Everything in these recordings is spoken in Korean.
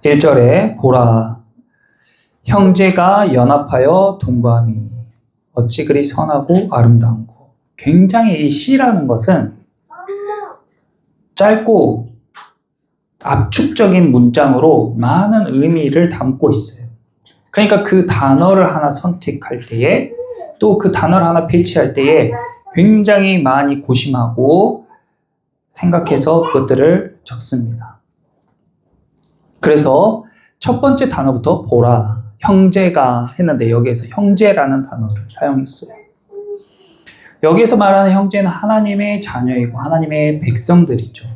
1절에 보라, 형제가 연합하여 동거함이 어찌 그리 선하고 아름다운고. 굉장히 이 시라는 것은 짧고 압축적인 문장으로 많은 의미를 담고 있어요. 그러니까 그 단어를 하나 선택할 때에, 또 그 단어를 하나 배치할 때에 굉장히 많이 고심하고 생각해서 그것들을 적습니다. 그래서 첫 번째 단어부터 보라, 형제가 했는데 여기에서 형제라는 단어를 사용했어요. 여기에서 말하는 형제는 하나님의 자녀이고 하나님의 백성들이죠.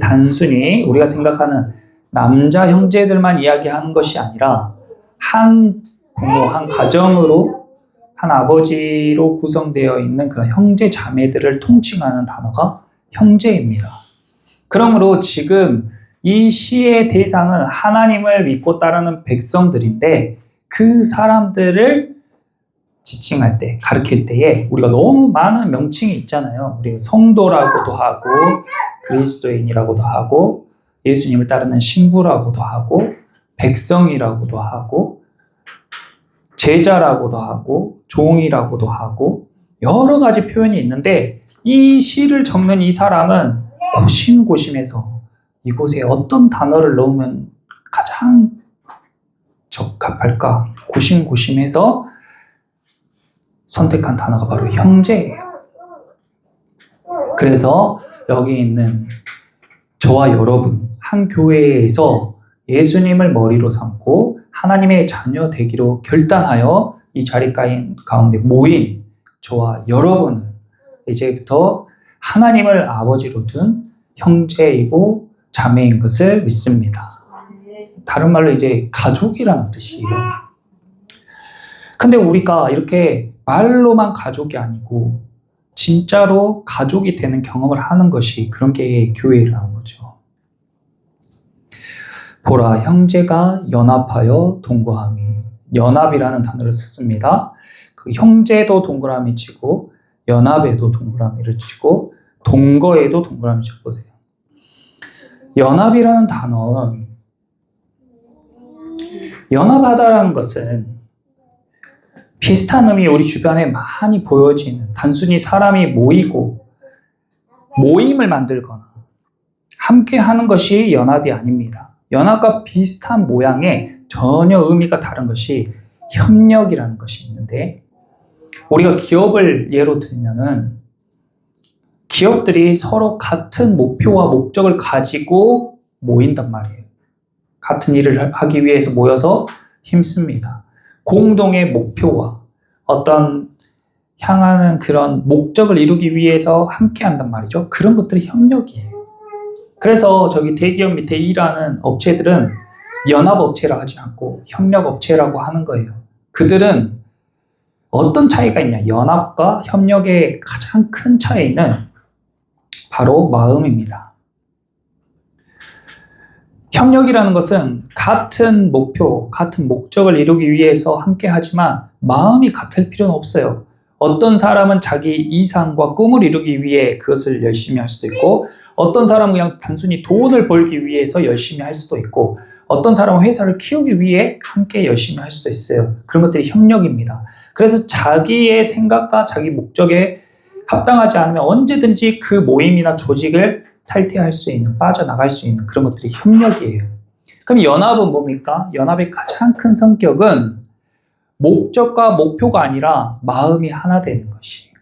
단순히 우리가 생각하는 남자 형제들만 이야기하는 것이 아니라 한 부모, 한 가정으로, 한 아버지로 구성되어 있는 그런 형제 자매들을 통칭하는 단어가 형제입니다. 그러므로 지금 이 시의 대상은 하나님을 믿고 따르는 백성들인데, 그 사람들을 지칭할 때, 가르칠 때에 우리가 너무 많은 명칭이 있잖아요. 우리가 성도라고도 하고, 그리스도인이라고도 하고, 예수님을 따르는 신부라고도 하고, 백성이라고도 하고, 제자라고도 하고, 종이라고도 하고, 여러 가지 표현이 있는데, 이 시를 적는 이 사람은 고심고심해서 이곳에 어떤 단어를 넣으면 가장 적합할까 고심고심해서 선택한 단어가 바로 형제예요. 그래서 여기 있는 저와 여러분, 한 교회에서 예수님을 머리로 삼고 하나님의 자녀 되기로 결단하여 이 자리 가운데 모인 저와 여러분은 이제부터 하나님을 아버지로 둔 형제이고 자매인 것을 믿습니다. 다른 말로 이제 가족이라는 뜻이에요. 근데 우리가 이렇게 말로만 가족이 아니고 진짜로 가족이 되는 경험을 하는 것이, 그런 게 교회라는 거죠. 보라, 형제가 연합하여 동거함이. 연합이라는 단어를 썼습니다. 그 형제도 동그라미 치고 연합에도 동그라미를 치고 동거에도 동그라미 쳐보세요. 연합이라는 단어는, 연합하다라는 것은 비슷한 의미 우리 주변에 많이 보여지는, 단순히 사람이 모이고 모임을 만들거나 함께 하는 것이 연합이 아닙니다. 연합과 비슷한 모양의 전혀 의미가 다른 것이 협력이라는 것이 있는데, 우리가 기업을 예로 들면은 기업들이 서로 같은 목표와 목적을 가지고 모인단 말이에요. 같은 일을 하기 위해서 모여서 힘씁니다. 공동의 목표와 어떤 향하는 그런 목적을 이루기 위해서 함께 한단 말이죠. 그런 것들이 협력이에요. 그래서 저기 대기업 밑에 일하는 업체들은 연합업체라 하지 않고 협력업체라고 하는 거예요. 그들은 어떤 차이가 있냐? 연합과 협력의 가장 큰 차이는 바로 마음입니다. 협력이라는 것은 같은 목표, 같은 목적을 이루기 위해서 함께 하지만 마음이 같을 필요는 없어요. 어떤 사람은 자기 이상과 꿈을 이루기 위해 그것을 열심히 할 수도 있고, 어떤 사람은 그냥 단순히 돈을 벌기 위해서 열심히 할 수도 있고, 어떤 사람은 회사를 키우기 위해 함께 열심히 할 수도 있어요. 그런 것들이 협력입니다. 그래서 자기의 생각과 자기 목적에 합당하지 않으면 언제든지 그 모임이나 조직을 탈퇴할 수 있는, 빠져나갈 수 있는 그런 것들이 협력이에요. 그럼 연합은 뭡니까? 연합의 가장 큰 성격은 목적과 목표가 아니라 마음이 하나 되는 것이에요.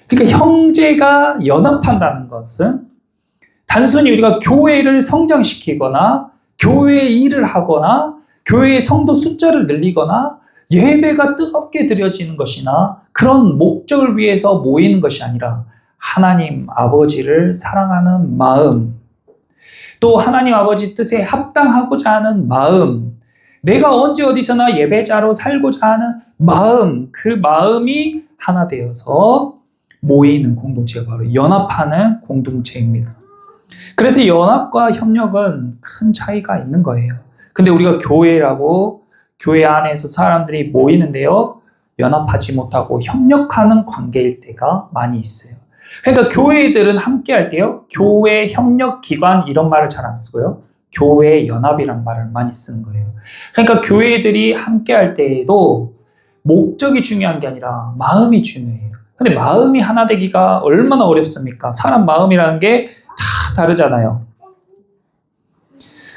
그러니까 형제가 연합한다는 것은 단순히 우리가 교회를 성장시키거나 교회에 일을 하거나 교회의 성도 숫자를 늘리거나 예배가 뜨겁게 드려지는 것이나 그런 목적을 위해서 모이는 것이 아니라 하나님 아버지를 사랑하는 마음, 또 하나님 아버지 뜻에 합당하고자 하는 마음, 내가 언제 어디서나 예배자로 살고자 하는 마음, 그 마음이 하나 되어서 모이는 공동체가 바로 연합하는 공동체입니다. 그래서 연합과 협력은 큰 차이가 있는 거예요. 근데 우리가 교회라고, 교회 안에서 사람들이 모이는데요, 연합하지 못하고 협력하는 관계일 때가 많이 있어요. 그러니까 교회들은 함께 할 때요, 교회 협력기관 이런 말을 잘 안 쓰고요, 교회 연합이란 말을 많이 쓰는 거예요. 그러니까 교회들이 함께 할 때에도 목적이 중요한 게 아니라 마음이 중요해요. 근데 마음이 하나 되기가 얼마나 어렵습니까? 사람 마음이라는 게 다 다르잖아요.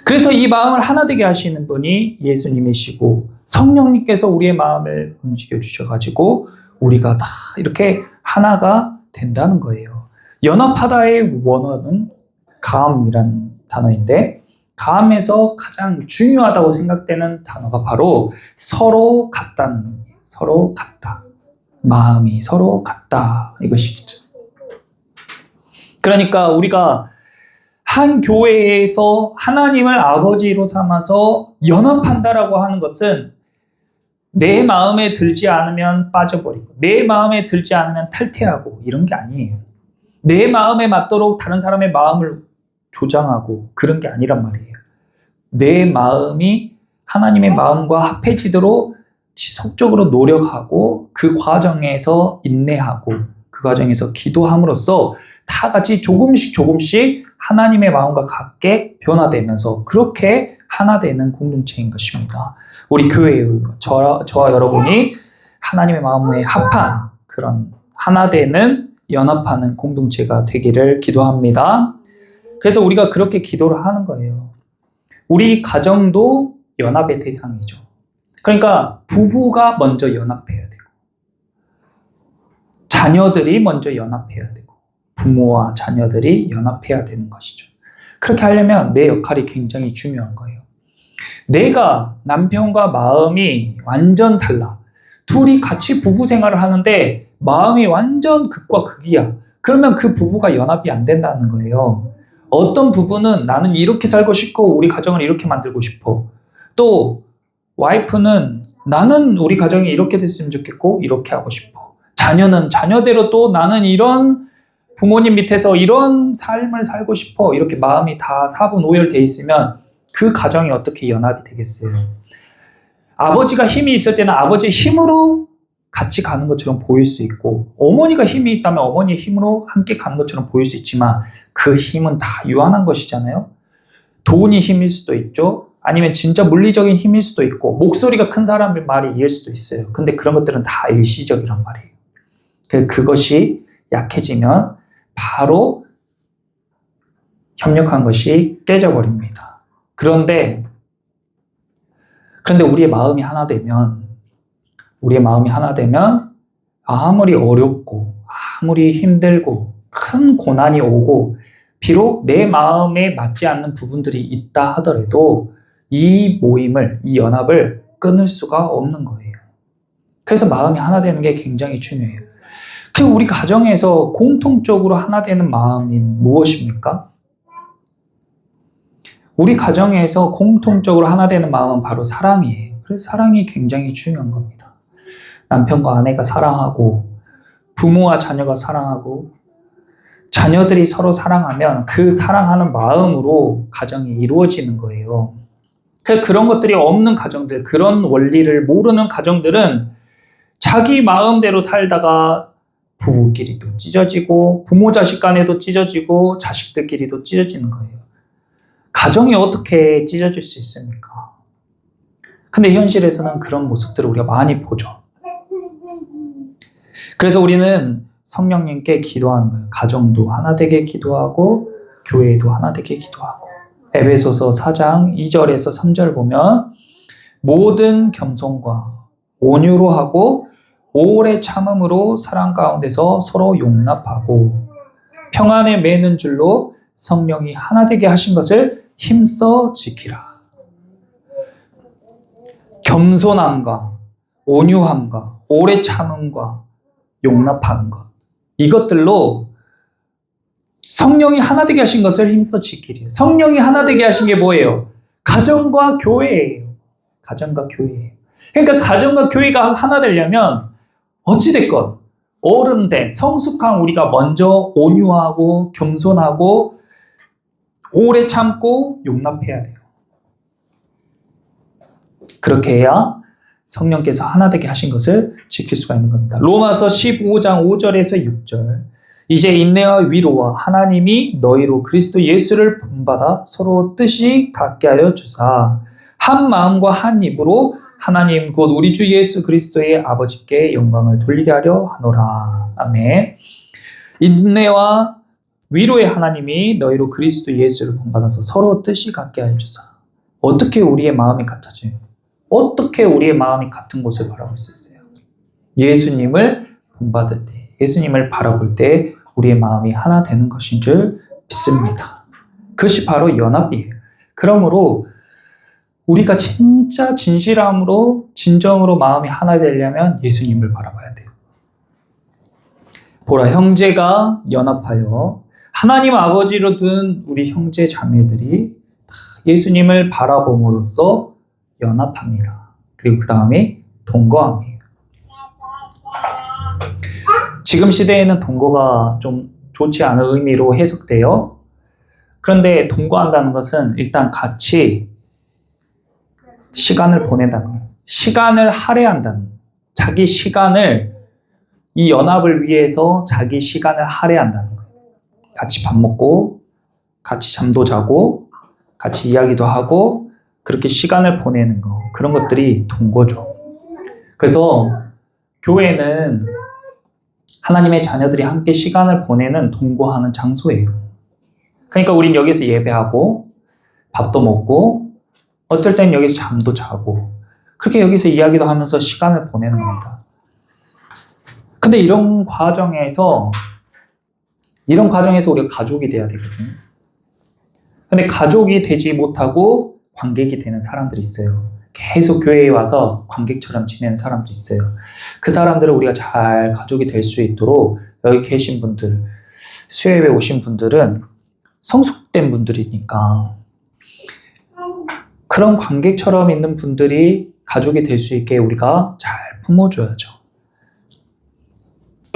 그래서 이 마음을 하나 되게 하시는 분이 예수님이시고 성령님께서 우리의 마음을 움직여 주셔가지고 우리가 다 이렇게 하나가 된다는 거예요. 연합하다의 원어는 가암이란 단어인데 가암에서 가장 중요하다고 생각되는 단어가 바로 서로 같다는 의미예요. 서로 같다. 마음이 서로 같다. 이것이죠. 그러니까 우리가 한 교회에서 하나님을 아버지로 삼아서 연합한다라고 하는 것은 내 마음에 들지 않으면 빠져버리고 내 마음에 들지 않으면 탈퇴하고 이런 게 아니에요. 내 마음에 맞도록 다른 사람의 마음을 조장하고 그런 게 아니란 말이에요. 내 마음이 하나님의 마음과 합해지도록 지속적으로 노력하고 그 과정에서 인내하고 그 과정에서 기도함으로써 다 같이 조금씩 하나님의 마음과 같게 변화되면서 그렇게 하나 되는 공동체인 것입니다. 우리 교회 저와 여러분이 하나님의 마음에 합한 그런 하나 되는 연합하는 공동체가 되기를 기도합니다. 그래서 우리가 그렇게 기도를 하는 거예요. 우리 가정도 연합의 대상이죠. 그러니까 부부가 먼저 연합해야 되고 자녀들이 먼저 연합해야 되고 부모와 자녀들이 연합해야 되는 것이죠. 그렇게 하려면 내 역할이 굉장히 중요한 거예요. 내가 남편과 마음이 완전 달라. 둘이 같이 부부 생활을 하는데 마음이 완전 극과 극이야. 그러면 그 부부가 연합이 안 된다는 거예요. 어떤 부부는 나는 이렇게 살고 싶고 우리 가정을 이렇게 만들고 싶어. 또 와이프는 나는 우리 가정이 이렇게 됐으면 좋겠고 이렇게 하고 싶어. 자녀는 자녀대로 또 나는 이런 부모님 밑에서 이런 삶을 살고 싶어. 이렇게 마음이 다 사분오열돼 있으면 그 가정이 어떻게 연합이 되겠어요? 아버지가 힘이 있을 때는 아버지의 힘으로 같이 가는 것처럼 보일 수 있고 어머니가 힘이 있다면 어머니의 힘으로 함께 가는 것처럼 보일 수 있지만 그 힘은 다 유한한 것이잖아요. 돈이 힘일 수도 있죠. 아니면 진짜 물리적인 힘일 수도 있고 목소리가 큰 사람의 말이 이길 수도 있어요. 근데 그런 것들은 다 일시적이란 말이에요. 그것이 약해지면 바로 협력한 것이 깨져버립니다. 그런데 우리의 마음이 하나 되면 아무리 어렵고 아무리 힘들고 큰 고난이 오고 비록 내 마음에 맞지 않는 부분들이 있다 하더라도 이 연합을 끊을 수가 없는 거예요. 그래서 마음이 하나 되는 게 굉장히 중요해요. 우리 가정에서 공통적으로 하나 되는 마음이 무엇입니까? 우리 가정에서 공통적으로 하나 되는 마음은 바로 사랑이에요. 그래서 사랑이 굉장히 중요한 겁니다. 남편과 아내가 사랑하고 부모와 자녀가 사랑하고 자녀들이 서로 사랑하면 그 사랑하는 마음으로 가정이 이루어지는 거예요. 그런 것들이 없는 가정들, 그런 원리를 모르는 가정들은 자기 마음대로 살다가 부부끼리도 찢어지고 부모 자식 간에도 찢어지고 자식들끼리도 찢어지는 거예요. 가정이 어떻게 찢어질 수 있습니까? 근데 현실에서는 그런 모습들을 우리가 많이 보죠. 그래서 우리는 성령님께 기도하는 거예요. 가정도 하나 되게 기도하고 교회도 하나 되게 기도하고 에베소서 4장 2절에서 3절 보면 모든 겸손과 온유로 하고 오래 참음으로 사랑 가운데서 서로 용납하고 평안에 매는 줄로 성령이 하나 되게 하신 것을 힘써 지키라. 겸손함과 온유함과 오래 참음과 용납하는 것, 이것들로 성령이 하나 되게 하신 것을 힘써 지키리. 성령이 하나 되게 하신 게 뭐예요? 가정과 교회예요. 가정과 교회예요. 그러니까 가정과 교회가 하나 되려면 어찌됐건 어른된 성숙한 우리가 먼저 온유하고 겸손하고 오래 참고 용납해야 돼요. 그렇게 해야 성령께서 하나 되게 하신 것을 지킬 수가 있는 겁니다. 로마서 15장 5절에서 6절, 이제 인내와 위로와 하나님이 너희로 그리스도 예수를 본받아 서로 뜻이 같게 하여 주사 한 마음과 한 입으로 하나님 곧 우리 주 예수 그리스도의 아버지께 영광을 돌리게 하려 하노라. 아멘. 인내와 위로의 하나님이 너희로 그리스도 예수를 본받아서 서로 뜻이 같게 하여 주사. 어떻게 우리의 마음이 같아져요? 어떻게 우리의 마음이 같은 곳을 바라볼 수 있어요? 예수님을 본받을 때, 예수님을 바라볼 때 우리의 마음이 하나 되는 것인 줄 믿습니다. 그것이 바로 연합이에요. 그러므로 우리가 진짜 진실함으로 진정으로 마음이 하나 되려면 예수님을 바라봐야 돼요. 보라, 형제가 연합하여 하나님 아버지로 둔 우리 형제 자매들이 예수님을 바라봄으로써 연합합니다. 그리고 그 다음에 동거함이에요. 지금 시대에는 동거가 좀 좋지 않은 의미로 해석돼요. 그런데 동거한다는 것은 일단 같이 시간을 보낸다는 거예요. 시간을 할애한다는 거예요. 자기 시간을, 이 연합을 위해서 자기 시간을 할애한다는 거예요. 같이 밥 먹고, 같이 잠도 자고, 같이 이야기도 하고, 그렇게 시간을 보내는 거. 그런 것들이 동거죠. 그래서 교회는 하나님의 자녀들이 함께 시간을 보내는 동거하는 장소예요. 그러니까 우린 여기서 예배하고, 밥도 먹고, 어쩔 땐 여기서 잠도 자고, 그렇게 여기서 이야기도 하면서 시간을 보내는 겁니다. 근데 이런 과정에서 우리가 가족이 돼야 되거든요. 근데 가족이 되지 못하고 관객이 되는 사람들이 있어요. 계속 교회에 와서 관객처럼 지내는 사람들이 있어요. 그 사람들을 우리가 잘 가족이 될 수 있도록 여기 계신 분들, 수요예배 오신 분들은 성숙된 분들이니까 그런 관객처럼 있는 분들이 가족이 될 수 있게 우리가 잘 품어줘야죠.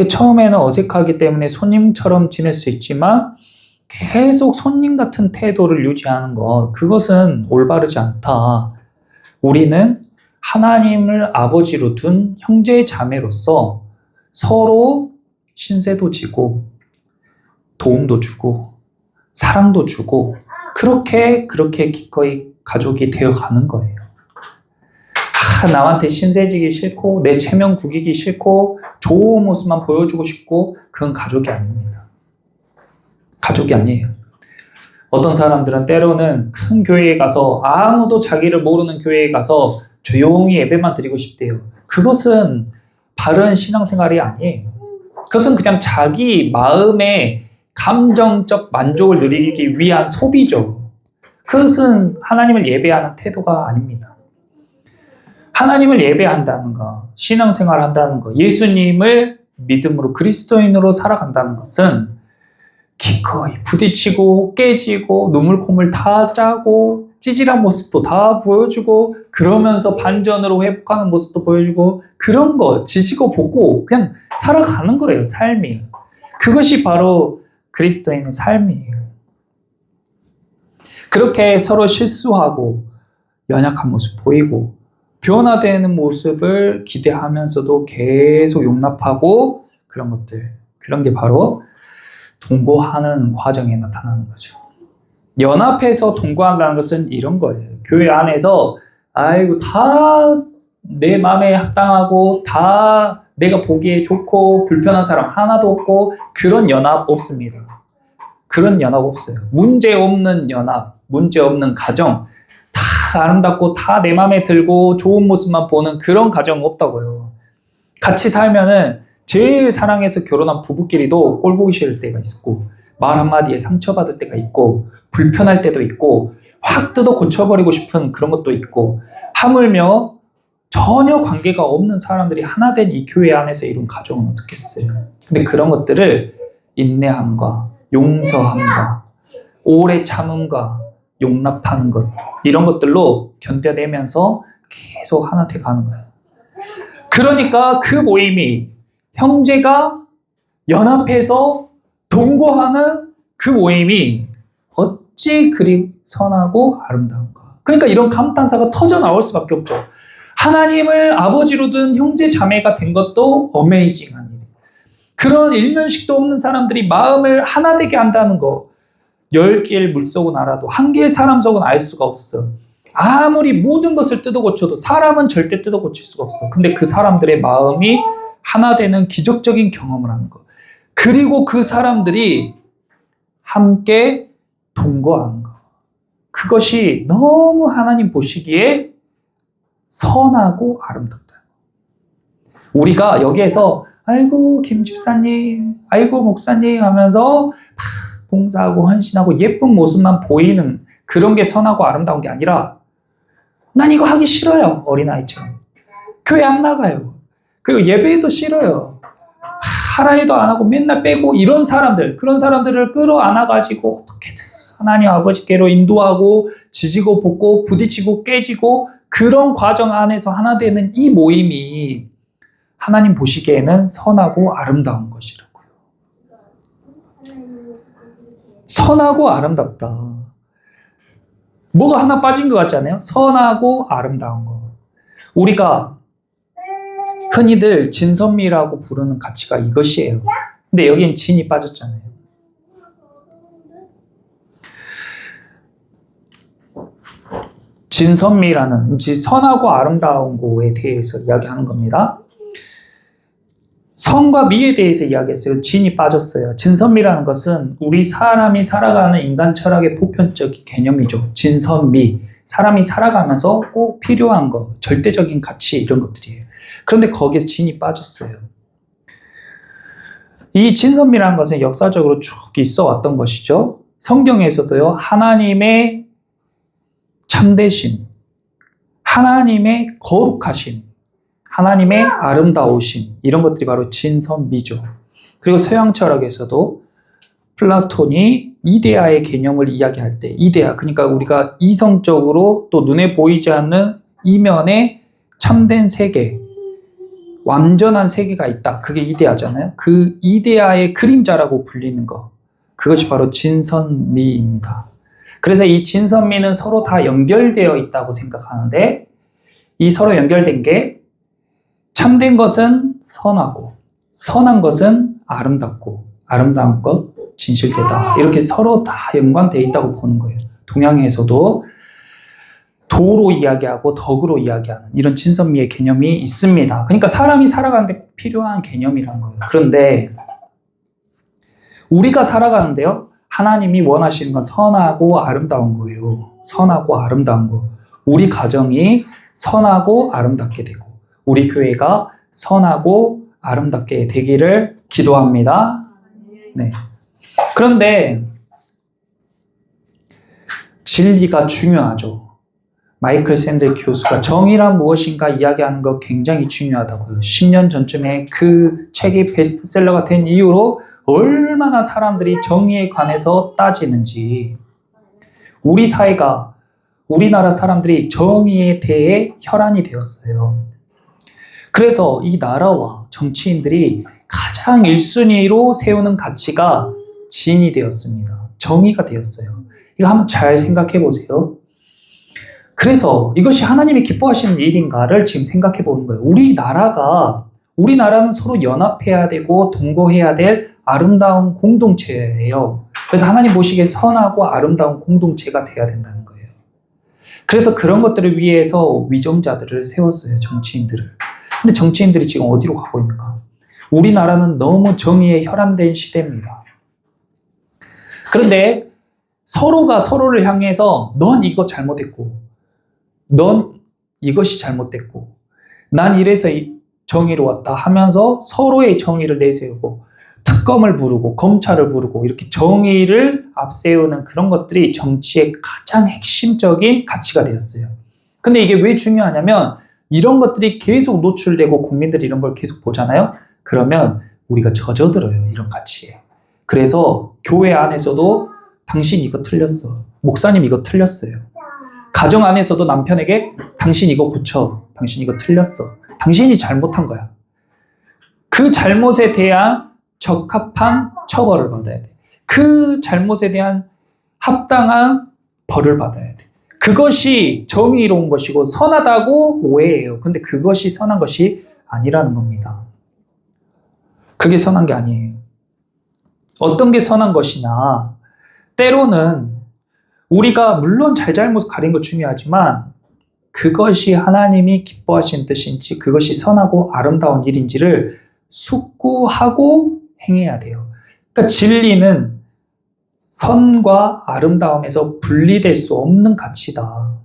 처음에는 어색하기 때문에 손님처럼 지낼 수 있지만 계속 손님 같은 태도를 유지하는 것, 그것은 올바르지 않다. 우리는 하나님을 아버지로 둔 형제 자매로서 서로 신세도 지고 도움도 주고 사랑도 주고 그렇게 기꺼이 가족이 되어가는 거예요. 남한테 신세지기 싫고 내 체면 구기기 싫고 좋은 모습만 보여주고 싶고 그건 가족이 아닙니다. 가족이 아니에요. 어떤 사람들은 때로는 큰 교회에 가서 아무도 자기를 모르는 교회에 가서 조용히 예배만 드리고 싶대요. 그것은 바른 신앙생활이 아니에요. 그것은 그냥 자기 마음의 감정적 만족을 누리기 위한 소비죠. 그것은 하나님을 예배하는 태도가 아닙니다. 하나님을 예배한다는 것, 신앙생활을 한다는 것, 예수님을 믿음으로 그리스도인으로 살아간다는 것은 기꺼이 부딪히고 깨지고 눈물 콧물 다 짜고 찌질한 모습도 다 보여주고 그러면서 반전으로 회복하는 모습도 보여주고 그런 거 지지고 볶고 그냥 살아가는 거예요. 삶이. 그것이 바로 그리스도인의 삶이에요. 그렇게 서로 실수하고 연약한 모습 보이고 변화되는 모습을 기대하면서도 계속 용납하고 그런 것들, 그런 게 바로 동거하는 과정에 나타나는 거죠. 연합해서 동거한다는 것은 이런 거예요. 교회 안에서 아이고 다 내 마음에 합당하고 다 내가 보기에 좋고 불편한 사람 하나도 없고 그런 연합 없습니다. 그런 연합 없어요. 문제 없는 연합, 문제 없는 가정, 다 아름답고 다 내 마음에 들고 좋은 모습만 보는 그런 가정 없다고요. 같이 살면은 제일 사랑해서 결혼한 부부끼리도 꼴 보기 싫을 때가 있고 말 한마디에 상처받을 때가 있고 불편할 때도 있고 확 뜯어 고쳐버리고 싶은 그런 것도 있고 하물며 전혀 관계가 없는 사람들이 하나 된 이 교회 안에서 이룬 가정은 어떻겠어요. 근데 그런 것들을 인내함과 용서함과 오래 참음과 용납하는 것 이런 것들로 견뎌내면서 계속 하나 돼가는 거예요. 그러니까 그 모임이 형제가 연합해서 동거하는 그 모임이 어찌 그리 선하고 아름다운가. 그러니까 이런 감탄사가 터져 나올 수밖에 없죠. 하나님을 아버지로 둔 형제 자매가 된 것도 어메이징한 일이에요. 그런 일면식도 없는 사람들이 마음을 하나 되게 한다는 거. 10개의 물속은 알아도 1개의 사람 속은 알 수가 없어. 아무리 모든 것을 뜯어 고쳐도 사람은 절대 뜯어 고칠 수가 없어. 근데 그 사람들의 마음이 하나 되는 기적적인 경험을 하는 거. 그리고 그 사람들이 함께 동거하는 거. 그것이 너무 하나님 보시기에 선하고 아름답다. 우리가 여기에서 아이고 김 집사님, 아이고 목사님 하면서 막 봉사하고 헌신하고 예쁜 모습만 보이는 그런 게 선하고 아름다운 게 아니라 난 이거 하기 싫어요. 어린아이처럼. 교회 안 나가요. 그리고 예배도 싫어요. 하라 해도 안 하고 맨날 빼고 이런 사람들, 그런 사람들을 끌어안아가지고 어떻게든 하나님 아버지께로 인도하고 지지고 볶고 부딪히고 깨지고 그런 과정 안에서 하나 되는 이 모임이 하나님 보시기에는 선하고 아름다운 것이라고요. 선하고 아름답다. 뭐가 하나 빠진 것 같지 않아요? 선하고 아름다운 거. 우리가 흔히들 진선미라고 부르는 가치가 이것이에요. 근데 여긴 진이 빠졌잖아요. 진선미라는 선하고 아름다운 거에 대해서 이야기하는 겁니다. 선과 미에 대해서 이야기했어요. 진이 빠졌어요. 진선미라는 것은 우리 사람이 살아가는 인간 철학의 보편적인 개념이죠. 진선미. 사람이 살아가면서 꼭 필요한 거, 절대적인 가치 이런 것들이에요. 그런데 거기에 진이 빠졌어요. 이 진선미라는 것은 역사적으로 쭉 있어 왔던 것이죠. 성경에서도요. 하나님의 참되심, 하나님의 거룩하심, 하나님의 아름다우심 이런 것들이 바로 진선미죠. 그리고 서양 철학에서도 플라톤이 이데아의 개념을 이야기할 때 이데아, 그러니까 우리가 이성적으로 또 눈에 보이지 않는 이면에 참된 세계, 완전한 세계가 있다. 그게 이데아잖아요. 그 이데아의 그림자라고 불리는 거. 그것이 바로 진선미입니다. 그래서 이 진선미는 서로 다 연결되어 있다고 생각하는데 이 서로 연결된 게 참된 것은 선하고 선한 것은 아름답고 아름다운 것 진실되다. 이렇게 서로 다 연관되어 있다고 보는 거예요. 동양에서도 도로 이야기하고 덕으로 이야기하는 이런 진선미의 개념이 있습니다. 그러니까 사람이 살아가는데 꼭 필요한 개념이란 거예요. 그런데 우리가 살아가는데요. 하나님이 원하시는 건 선하고 아름다운 거예요. 선하고 아름다운 거. 우리 가정이 선하고 아름답게 되고 우리 교회가 선하고 아름답게 되기를 기도합니다. 네. 그런데 진리가 중요하죠. 마이클 샌델 교수가 정의란 무엇인가 이야기하는 거 굉장히 중요하다고요. 10년 전쯤에 그 책이 베스트셀러가 된 이후로 얼마나 사람들이 정의에 관해서 따지는지, 우리 사회가, 우리나라 사람들이 정의에 대해 혈안이 되었어요. 그래서 이 나라와 정치인들이 가장 1순위로 세우는 가치가 진이 되었습니다. 정의가 되었어요. 이거 한번 잘 생각해 보세요. 그래서 이것이 하나님이 기뻐하시는 일인가를 지금 생각해 보는 거예요. 우리나라는 서로 연합해야 되고 동거해야 될 아름다운 공동체예요. 그래서 하나님 보시기에 선하고 아름다운 공동체가 돼야 된다는 거예요. 그래서 그런 것들을 위해서 위정자들을 세웠어요. 정치인들을. 근데 정치인들이 지금 어디로 가고 있는가? 우리나라는 너무 정의에 혈안된 시대입니다. 그런데 서로가 서로를 향해서 넌 이거 잘못했고 넌 이것이 잘못됐고 난 이래서 정의로웠다 하면서 서로의 정의를 내세우고 특검을 부르고 검찰을 부르고 이렇게 정의를 앞세우는 그런 것들이 정치의 가장 핵심적인 가치가 되었어요. 근데 이게 왜 중요하냐면 이런 것들이 계속 노출되고 국민들이 이런 걸 계속 보잖아요. 그러면 우리가 젖어들어요. 이런 가치에. 그래서 교회 안에서도 당신 이거 틀렸어. 목사님 이거 틀렸어요. 가정 안에서도 남편에게 당신 이거 고쳐. 당신 이거 틀렸어. 당신이 잘못한 거야. 그 잘못에 대한 적합한 처벌을 받아야 돼. 그 잘못에 대한 합당한 벌을 받아야 돼. 그것이 정의로운 것이고 선하다고 오해해요. 근데 그것이 선한 것이 아니라는 겁니다. 그게 선한 게 아니에요. 어떤 게 선한 것이냐? 때로는 우리가 물론 잘잘못 가린 거 중요하지만 그것이 하나님이 기뻐하시는 뜻인지 그것이 선하고 아름다운 일인지를 숙고하고 행해야 돼요. 그러니까 진리는 선과 아름다움에서 분리될 수 없는 가치다.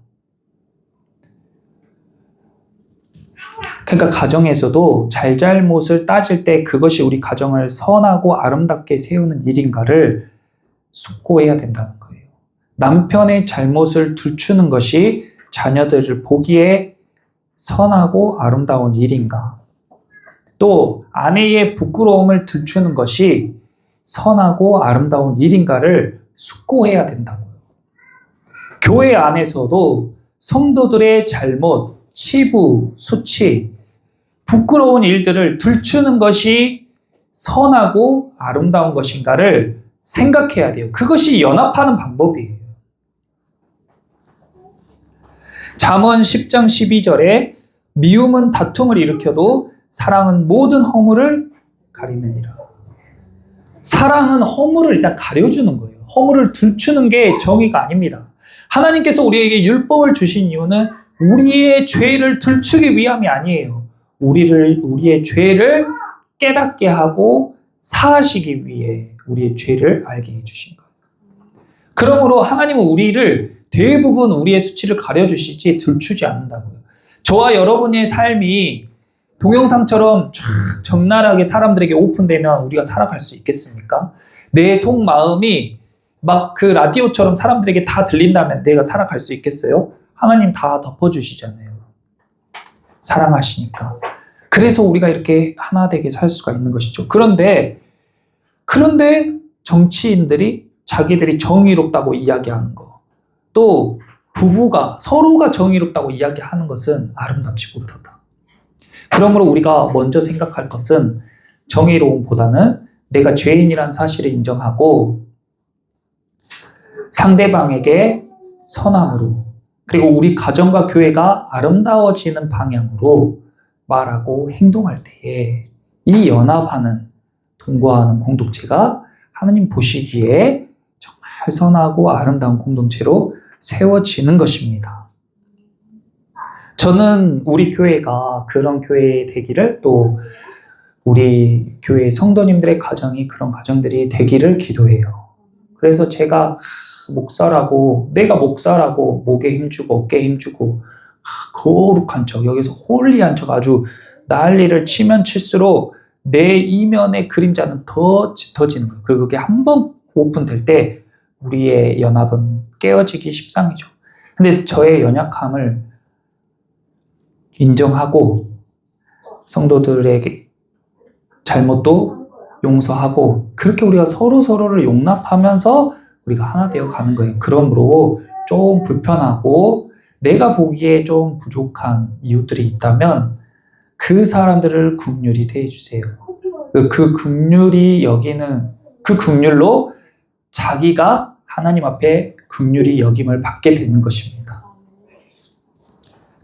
그러니까 가정에서도 잘잘못을 따질 때 그것이 우리 가정을 선하고 아름답게 세우는 일인가를 숙고해야 된다는 거예요. 남편의 잘못을 들추는 것이 자녀들을 보기에 선하고 아름다운 일인가? 또 아내의 부끄러움을 들추는 것이 선하고 아름다운 일인가를 숙고해야 된다고요. 교회 안에서도 성도들의 잘못, 치부, 수치, 부끄러운 일들을 들추는 것이 선하고 아름다운 것인가를 생각해야 돼요. 그것이 연합하는 방법이에요. 잠언 10장 12절에 미움은 다툼을 일으켜도 사랑은 모든 허물을 가리느니라. 사랑은 허물을 일단 가려주는 거예요. 허물을 들추는 게 정의가 아닙니다. 하나님께서 우리에게 율법을 주신 이유는 우리의 죄를 들추기 위함이 아니에요. 우리의 죄를 깨닫게 하고 사하시기 위해 우리의 죄를 알게 해주신 거예요. 그러므로 하나님은 우리를 대부분 우리의 수치를 가려주시지 들추지 않는다고요. 저와 여러분의 삶이 동영상처럼 쫙 적나라하게 사람들에게 오픈되면 우리가 살아갈 수 있겠습니까? 내 속마음이 막 그 라디오처럼 사람들에게 다 들린다면 내가 살아갈 수 있겠어요? 하나님 다 덮어주시잖아요. 사랑하시니까. 그래서 우리가 이렇게 하나 되게 살 수가 있는 것이죠. 그런데 정치인들이 자기들이 정의롭다고 이야기하는 거, 또 부부가 서로가 정의롭다고 이야기하는 것은 아름답지 못하다. 그러므로 우리가 먼저 생각할 것은 정의로움보다는 내가 죄인이란 사실을 인정하고 상대방에게 선함으로, 그리고 우리 가정과 교회가 아름다워지는 방향으로 말하고 행동할 때에 이 연합하는, 동거하는 공동체가 하나님 보시기에 정말 선하고 아름다운 공동체로 세워지는 것입니다. 저는 우리 교회가 그런 교회 되기를, 또 우리 교회 성도님들의 가정이 그런 가정들이 되기를 기도해요. 그래서 제가 내가 목사라고 목에 힘주고 어깨에 힘주고 거룩한 척, 여기서 홀리한 척 아주 난리를 치면 칠수록 내 이면의 그림자는 더 짙어지는 거예요. 그리고 그게 한번 오픈될 때 우리의 연합은 깨어지기 십상이죠. 근데 저의 연약함을 인정하고 성도들에게 잘못도 용서하고, 그렇게 우리가 서로를 용납하면서 우리가 하나 되어 가는 거예요. 그러므로 좀 불편하고 내가 보기에 좀 부족한 이웃들이 있다면 그 사람들을 긍휼히 대해주세요. 그 긍휼히 여기는 그 긍휼로 자기가 하나님 앞에 긍휼히 여김을 받게 되는 것입니다.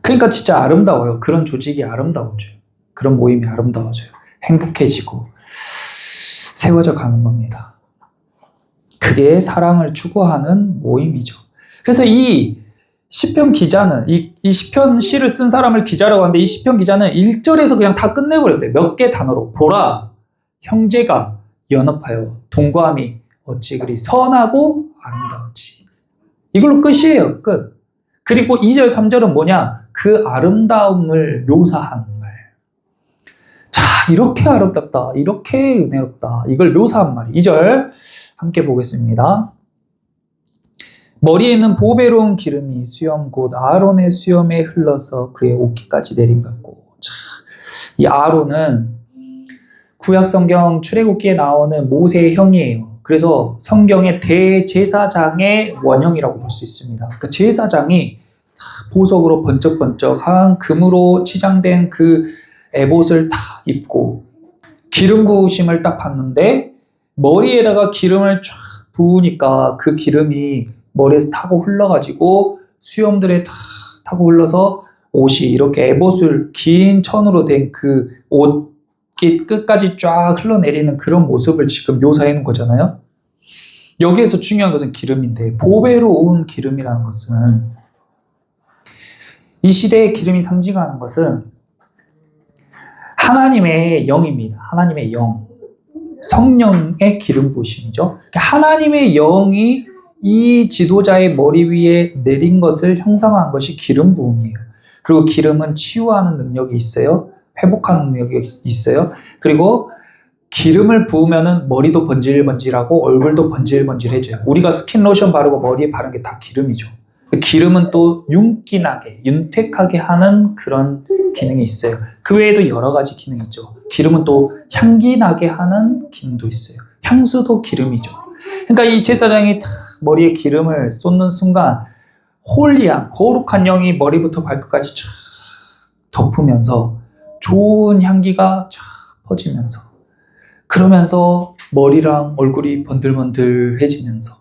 그러니까 진짜 아름다워요. 그런 조직이 아름다워져요. 그런 모임이 아름다워져요. 행복해지고 세워져 가는 겁니다. 그게 사랑을 추구하는 모임이죠. 그래서 이 시편 기자는, 이 시편 시를 쓴 사람을 기자라고 하는데, 이 시편 기자는 1절에서 그냥 다 끝내버렸어요. 몇 개 단어로. 보라, 형제가 연합하여 동거함이 어찌 그리 선하고 아름다운지. 이걸로 끝이에요. 끝. 그리고 2절, 3절은 뭐냐? 그 아름다움을 묘사한 말. 자, 이렇게 아름답다. 이렇게 은혜롭다. 이걸 묘사한 말이 2절 함께 보겠습니다. 머리에는 보배로운 기름이 수염 곧 아론의 수염에 흘러서 그의 옷깃까지 내림받고. 이 아론은 구약 성경 출애굽기에 나오는 모세의 형이에요. 그래서 성경의 대제사장의 원형이라고 볼 수 있습니다. 그러니까 제사장이 보석으로 번쩍번쩍한 금으로 치장된 그 에봇을 딱 입고 기름 부으심을 딱 받는데, 머리에다가 기름을 쫙 부으니까 그 기름이 머리에서 타고 흘러가지고 수염들에 다 타고 흘러서 옷이 이렇게 에봇을 긴 천으로 된 그 옷, 옷깃 끝까지 쫙 흘러내리는 그런 모습을 지금 묘사해 놓은 거잖아요. 여기에서 중요한 것은 기름인데, 보배로 온 기름이라는 것은, 이 시대의 기름이 상징하는 것은 하나님의 영입니다. 하나님의 영. 성령의 기름 부으심이죠. 하나님의 영이 이 지도자의 머리 위에 내린 것을 형상화한 것이 기름 부음이에요. 그리고 기름은 치유하는 능력이 있어요. 회복하는 능력이 있어요. 그리고 기름을 부으면은 머리도 번질번질하고 얼굴도 번질번질해져요. 우리가 스킨 로션 바르고 머리에 바른 게 다 기름이죠. 기름은 또 윤기나게, 윤택하게 하는 그런 기능이 있어요. 그 외에도 여러 가지 기능이 있죠. 기름은 또 향기 나게 하는 기능도 있어요. 향수도 기름이죠. 그러니까 이 제사장이 머리에 기름을 쏟는 순간 홀리한, 거룩한 영이 머리부터 발끝까지 쫙 덮으면서 좋은 향기가 쫙 퍼지면서, 그러면서 머리랑 얼굴이 번들번들해지면서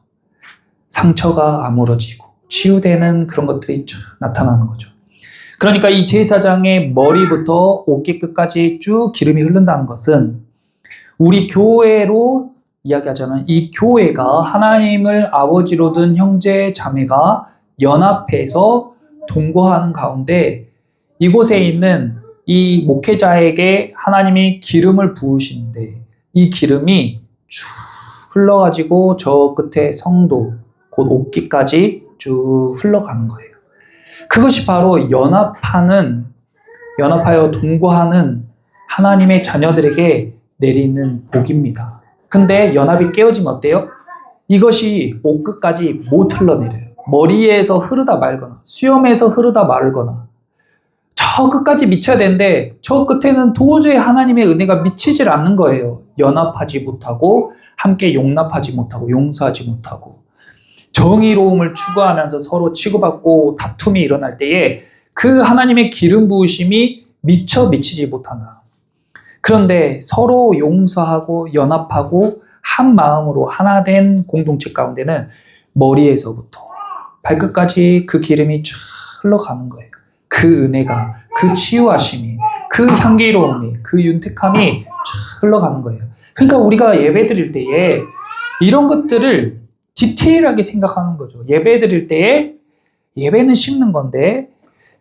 상처가 아물어지고 치유되는 그런 것들이 쫙 나타나는 거죠. 그러니까 이 제사장의 머리부터 옷깃 끝까지 쭉 기름이 흐른다는 것은 우리 교회로 이야기하자면 이 교회가 하나님을 아버지로 둔 형제 자매가 연합해서 동거하는 가운데 이곳에 있는 이 목회자에게 하나님이 기름을 부으시는데 이 기름이 쭉 흘러가지고 저 끝에 성도 곧 옷깃까지 쭉 흘러가는 거예요. 그것이 바로 연합하여 동거하는 하나님의 자녀들에게 내리는 복입니다. 근데 연합이 깨어지면 어때요? 이것이 옷끝까지 못 흘러내려요. 머리에서 흐르다 말거나 수염에서 흐르다 말거나 저 끝까지 미쳐야 되는데 저 끝에는 도저히 하나님의 은혜가 미치질 않는 거예요. 연합하지 못하고 함께 용납하지 못하고 용서하지 못하고 정의로움을 추구하면서 서로 치고받고 다툼이 일어날 때에 그 하나님의 기름 부으심이 미치지 못한다. 그런데 서로 용서하고 연합하고 한 마음으로 하나 된 공동체 가운데는 머리에서부터 발끝까지 그 기름이 쫙 흘러가는 거예요. 그 은혜가, 그 치유하심이, 그 향기로움이, 그 윤택함이 쫙 흘러가는 거예요. 그러니까 우리가 예배 드릴 때에 이런 것들을 디테일하게 생각하는 거죠. 예배 드릴 때에 예배는 심는 건데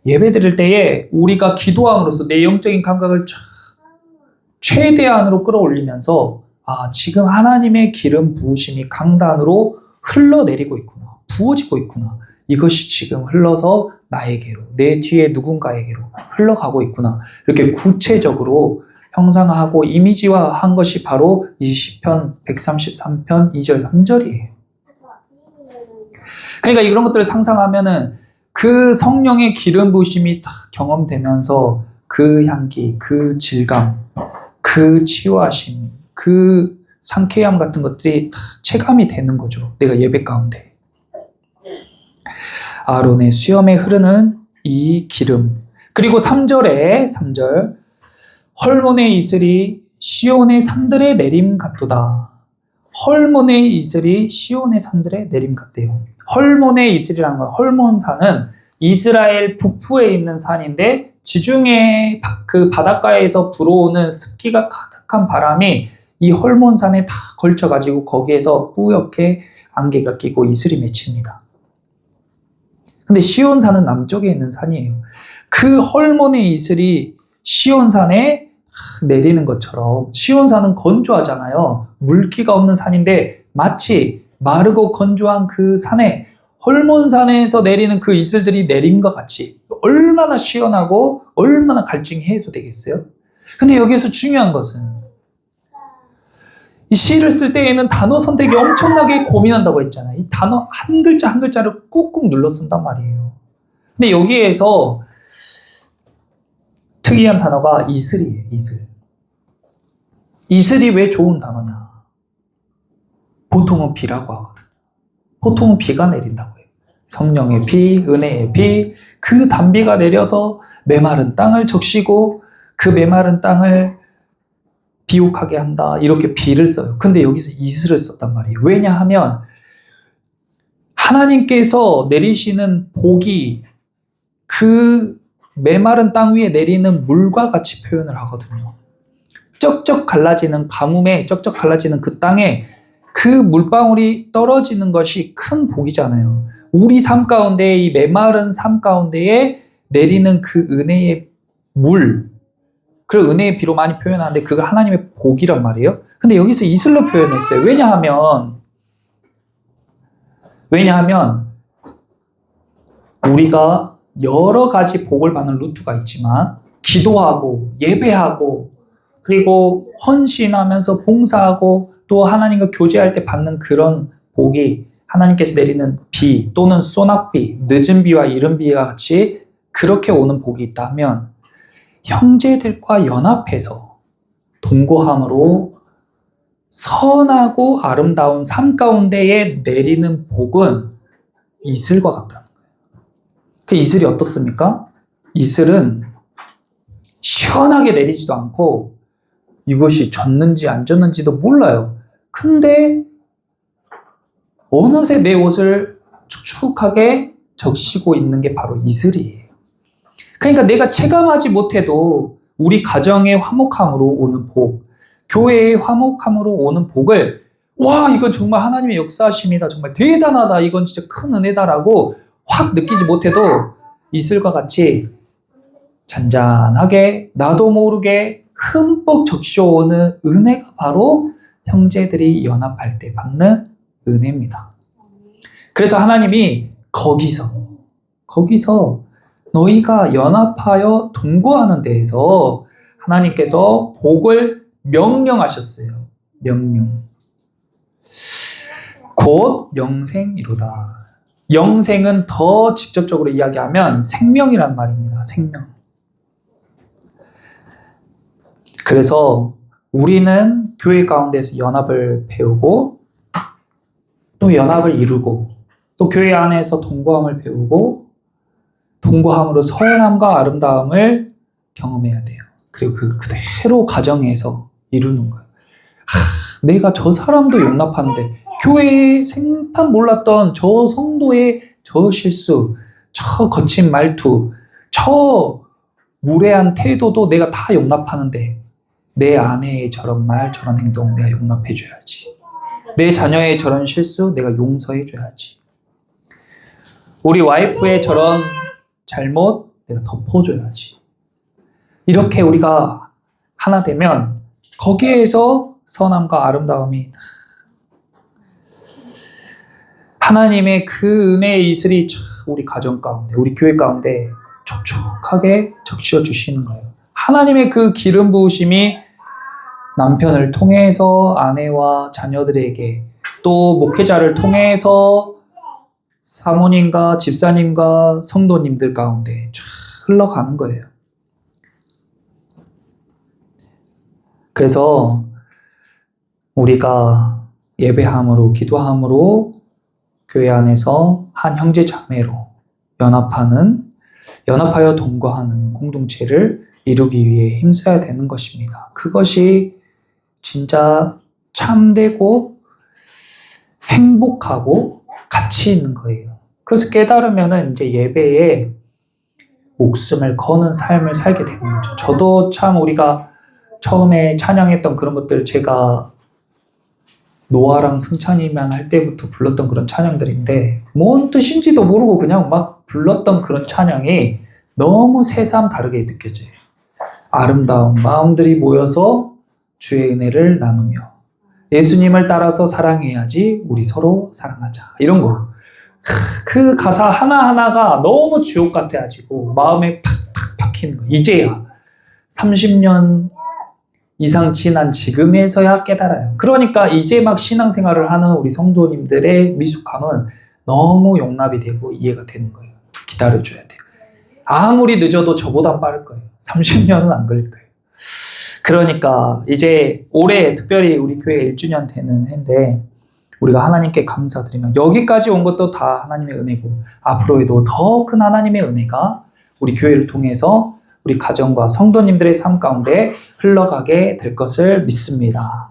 예배 드릴 때에 우리가 기도함으로써 내 영적인 감각을 최대한으로 끌어올리면서 지금 하나님의 기름 부으심이 강단으로 흘러내리고 있구나. 부어지고 있구나. 이것이 지금 흘러서 나에게로, 내 뒤에 누군가에게로 흘러가고 있구나. 이렇게 구체적으로 형상화하고 이미지화한 것이 바로 이 시편 133편 2절 3절이에요. 그러니까 이런 것들을 상상하면은 그 성령의 기름 부으심이 다 경험되면서 그 향기, 그 질감, 그 치유하심, 그 상쾌함 같은 것들이 다 체감이 되는 거죠. 내가 예배 가운데. 아론의 수염에 흐르는 이 기름. 그리고 3절 헐몬의 이슬이 시온의 산들에 내림 같도다. 헐몬의 이슬이 시온의 산들에 내림 같대요. 헐몬의 이슬이라는 건, 헐몬산은 이스라엘 북부에 있는 산인데 지중해 그 바닷가에서 불어오는 습기가 가득한 바람이 이 헐몬산에 다 걸쳐가지고 거기에서 뿌옇게 안개가 끼고 이슬이 맺힙니다. 근데 시온산은 남쪽에 있는 산이에요. 그 헐몬의 이슬이 시온산에 내리는 것처럼, 시온산은 건조하잖아요. 물기가 없는 산인데 마치 마르고 건조한 그 산에 헐몬산에서 내리는 그 이슬들이 내림과 같이 얼마나 시원하고 얼마나 갈증이 해소되겠어요? 근데 여기서 중요한 것은 이 시를 쓸 때에는 단어 선택이 엄청나게 고민한다고 했잖아요. 이 단어 한 글자 한 글자를 꾹꾹 눌러 쓴단 말이에요. 근데 여기에서 특이한 단어가 이슬이에요. 이슬. 이슬이 왜 좋은 단어냐? 보통은 비라고 하거든요. 보통은 비가 내린다고 해요. 성령의 비, 은혜의 비, 그 단비가 내려서 메마른 땅을 적시고 그 메마른 땅을 비옥하게 한다. 이렇게 비를 써요. 근데 여기서 이슬을 썼단 말이에요. 왜냐하면 하나님께서 내리시는 복이 그 메마른 땅 위에 내리는 물과 같이 표현을 하거든요. 쩍쩍 갈라지는 가뭄에 쩍쩍 갈라지는 그 땅에 그 물방울이 떨어지는 것이 큰 복이잖아요. 우리 삶 가운데 이 메마른 삶 가운데에 내리는 그 은혜의 물, 그걸 은혜의 비로 많이 표현하는데 그걸 하나님의 복이란 말이에요. 근데 여기서 이슬로 표현했어요. 왜냐하면 우리가 여러 가지 복을 받는 루트가 있지만 기도하고 예배하고 그리고 헌신하면서 봉사하고 또 하나님과 교제할 때 받는 그런 복이 하나님께서 내리는 비 또는 소낙비, 늦은 비와 이른 비와 같이 그렇게 오는 복이 있다면 형제들과 연합해서 동거함으로 선하고 아름다운 삶 가운데에 내리는 복은 이슬과 같다는 거예요. 그 이슬이 어떻습니까? 이슬은 시원하게 내리지도 않고 이것이 젖는지 안 젖는지도 몰라요. 근데 어느새 내 옷을 축축하게 적시고 있는 게 바로 이슬이에요. 그러니까 내가 체감하지 못해도 우리 가정의 화목함으로 오는 복, 교회의 화목함으로 오는 복을 와, 이건 정말 하나님의 역사하심이다. 정말 대단하다. 이건 진짜 큰 은혜다라고 확 느끼지 못해도 이슬과 같이 잔잔하게 나도 모르게 흠뻑 적셔오는 은혜가 바로 형제들이 연합할 때 받는 은혜입니다. 그래서 하나님이 거기서 너희가 연합하여 동거하는 데에서 하나님께서 복을 명령하셨어요. 명령. 곧 영생이로다. 영생은 더 직접적으로 이야기하면 생명이란 말입니다. 생명. 그래서 우리는 교회 가운데서 연합을 배우고 또 연합을 이루고 또 교회 안에서 동거함을 배우고 동거함으로 선함과 아름다움을 경험해야 돼요. 그리고 그대로 가정에서 이루는 거예요. 내가 저 사람도 용납하는데 교회에 생판 몰랐던 저 성도의 저 실수, 저 거친 말투, 저 무례한 태도도 내가 다 용납하는데 내 아내의 저런 말, 저런 행동 내가 용납해줘야지. 내 자녀의 저런 실수 내가 용서해줘야지. 우리 와이프의 저런 잘못 내가 덮어줘야지. 이렇게 우리가 하나 되면 거기에서 선함과 아름다움이 하나님의 그 은혜의 이슬이 우리 가정 가운데, 우리 교회 가운데 촉촉하게 적셔 주시는 거예요. 하나님의 그 기름 부으심이 남편을 통해서 아내와 자녀들에게 또 목회자를 통해서 사모님과 집사님과 성도님들 가운데 쫙 흘러가는 거예요. 그래서 우리가 예배함으로 기도함으로 교회 안에서 한 형제 자매로 연합하여 동거하는 공동체를 이루기 위해 힘써야 되는 것입니다. 그것이 진짜 참되고 행복하고 가치 있는 거예요. 그래서 깨달으면 이제 예배에 목숨을 거는 삶을 살게 되는 거죠. 저도 참 우리가 처음에 찬양했던 그런 것들 제가 노아랑 승찬이만 할 때부터 불렀던 그런 찬양들인데 뭔 뜻인지도 모르고 그냥 막 불렀던 그런 찬양이 너무 새삼 다르게 느껴져요. 아름다운 마음들이 모여서 주의 은혜를 나누며 예수님을 따라서 사랑해야지 우리 서로 사랑하자. 이런 거. 그 가사 하나하나가 너무 주옥 같아가지고 마음에 팍팍 박히는 거. 이제야 30년 이상 지난 지금에서야 깨달아요. 그러니까 이제 막 신앙생활을 하는 우리 성도님들의 미숙함은 너무 용납이 되고 이해가 되는 거예요. 기다려줘야 돼요. 아무리 늦어도 저보다 빠를 거예요. 30년은 안 걸릴 거예요. 그러니까 이제 올해 특별히 우리 교회 1주년 되는 해인데 우리가 하나님께 감사드리며 여기까지 온 것도 다 하나님의 은혜고 앞으로에도 더 큰 하나님의 은혜가 우리 교회를 통해서 우리 가정과 성도님들의 삶 가운데 흘러가게 될 것을 믿습니다.